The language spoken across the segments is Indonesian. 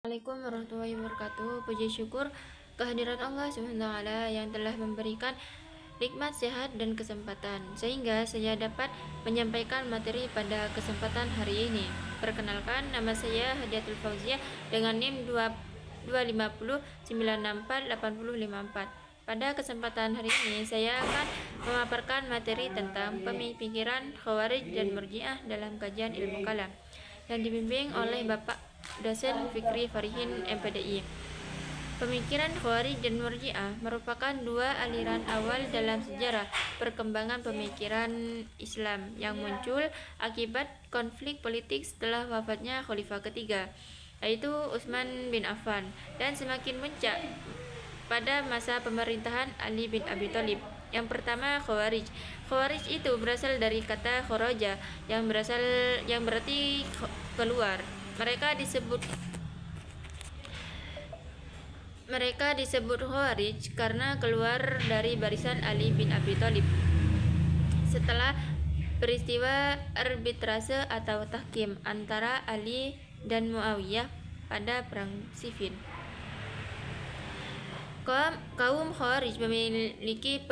Assalamualaikum warahmatullahi wabarakatuh. Puji syukur kehadiran Allah SWT yang telah memberikan nikmat sehat dan kesempatan sehingga saya dapat menyampaikan materi pada kesempatan hari ini. Perkenalkan, nama saya Hadiatul Fauziah dengan NIM 250964854. Pada kesempatan hari ini saya akan memaparkan materi tentang pemikiran Khawarij dan Murji'ah dalam kajian ilmu kalam yang dibimbing oleh Bapak dosen Fikri Farihin MPDI. Pemikiran Khawarij dan Murji'ah merupakan dua aliran awal dalam sejarah perkembangan pemikiran Islam yang muncul akibat konflik politik setelah wafatnya Khalifah ketiga, yaitu Utsman bin Affan, dan semakin muncak pada masa pemerintahan Ali bin Abi Thalib. Yang pertama, Khawarij. Khawarij itu berasal dari kata kharaja yang berarti keluar. Mereka disebut Khawarij karena keluar dari barisan Ali bin Abi Thalib setelah peristiwa arbitrase atau tahkim antara Ali dan Muawiyah pada perang Siffin. Kaum Khawarij memiliki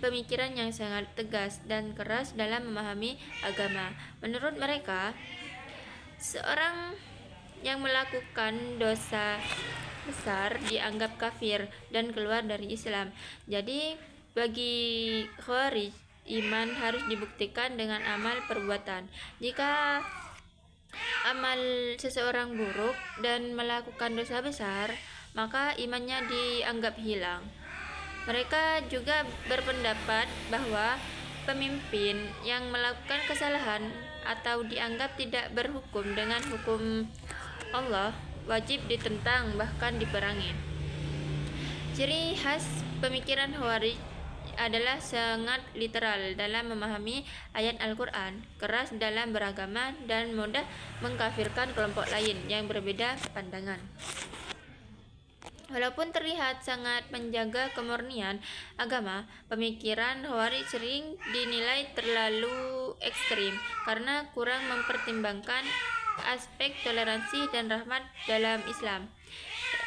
pemikiran yang sangat tegas dan keras dalam memahami agama. Menurut mereka, seorang yang melakukan dosa besar dianggap kafir dan keluar dari Islam. Jadi, bagi Khawarij, iman harus dibuktikan dengan amal perbuatan. Jika amal seseorang buruk dan melakukan dosa besar, maka imannya dianggap hilang. Mereka juga berpendapat bahwa pemimpin yang melakukan kesalahan atau dianggap tidak berhukum dengan hukum Allah wajib ditentang, bahkan diperangi. Ciri khas pemikiran Khawarij adalah sangat literal dalam memahami ayat Al-Quran, keras dalam beragama, dan mudah mengkafirkan kelompok lain yang berbeda pandangan. Walaupun terlihat sangat menjaga kemurnian agama, pemikiran Khawarij sering dinilai terlalu ekstrim karena kurang mempertimbangkan aspek toleransi dan rahmat dalam Islam.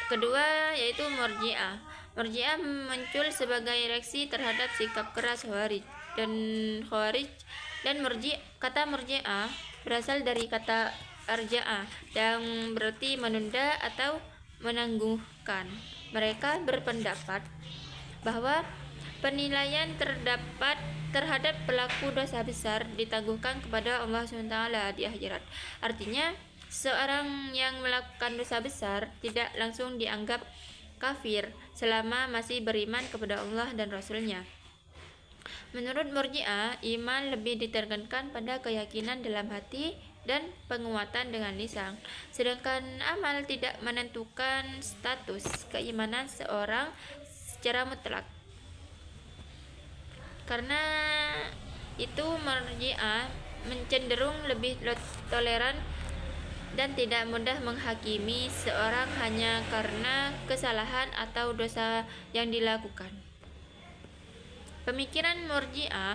Kedua, yaitu Murji'ah. Murji'ah muncul sebagai reaksi terhadap sikap keras Khawarij dan kata Murji'ah berasal dari kata arja'ah yang berarti menunda atau menangguhkan. Mereka berpendapat bahwa penilaian terhadap pelaku dosa besar ditangguhkan kepada Allah SWT di akhirat. Artinya, seorang yang melakukan dosa besar tidak langsung dianggap kafir selama masih beriman kepada Allah dan Rasul-Nya. Menurut Murji'ah, iman lebih ditekankan pada keyakinan dalam hati dan penguatan dengan lisan, sedangkan amal tidak menentukan status keimanan seorang secara mutlak. Karena itu, Murji'ah cenderung lebih toleran dan tidak mudah menghakimi seorang hanya karena kesalahan atau dosa yang dilakukan. Pemikiran Murji'ah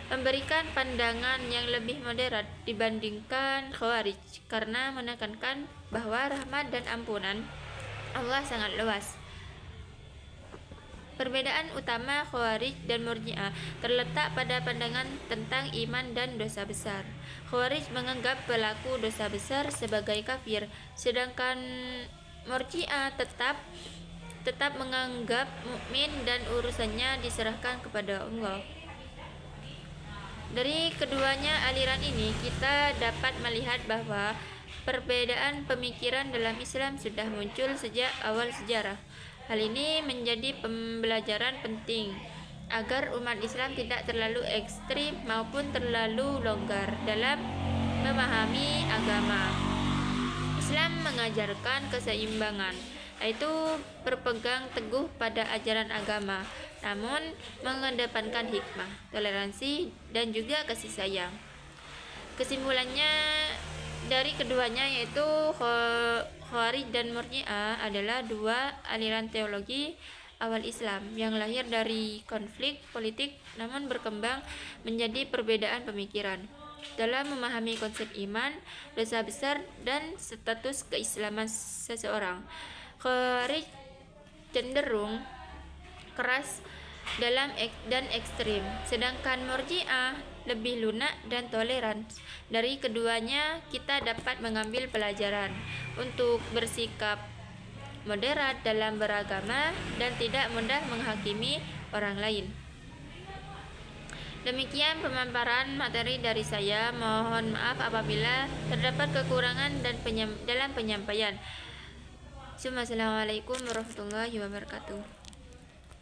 memberikan pandangan yang lebih moderat dibandingkan Khawarij karena menekankan bahwa rahmat dan ampunan Allah sangat luas. Perbedaan utama Khawarij dan Murji'ah terletak pada pandangan tentang iman dan dosa besar. Khawarij menganggap pelaku dosa besar sebagai kafir, sedangkan Murji'ah tetap menganggap mukmin dan urusannya diserahkan kepada Allah. Dari keduanya aliran ini, kita dapat melihat bahwa perbedaan pemikiran dalam Islam sudah muncul sejak awal sejarah. Hal ini menjadi pembelajaran penting agar umat Islam tidak terlalu ekstrim maupun terlalu longgar dalam memahami agama. Islam mengajarkan keseimbangan, yaitu berpegang teguh pada ajaran agama, namun mengedepankan hikmah, toleransi, dan juga kasih sayang. Kesimpulannya dari keduanya, yaitu Khawarij dan Murji'ah, adalah dua aliran teologi awal Islam yang lahir dari konflik politik namun berkembang menjadi perbedaan pemikiran. dalam memahami konsep iman, dosa besar, dan status keislaman seseorang. Khawarij cenderung keras dan ekstrim, sedangkan Murji'ah lebih lunak dan toleran. Dari keduanya kita dapat mengambil pelajaran untuk bersikap moderat dalam beragama dan tidak mudah menghakimi orang lain. Demikian pemaparan materi dari saya. Mohon maaf apabila terdapat kekurangan dalam penyampaian. Assalamualaikum warahmatullahi wabarakatuh.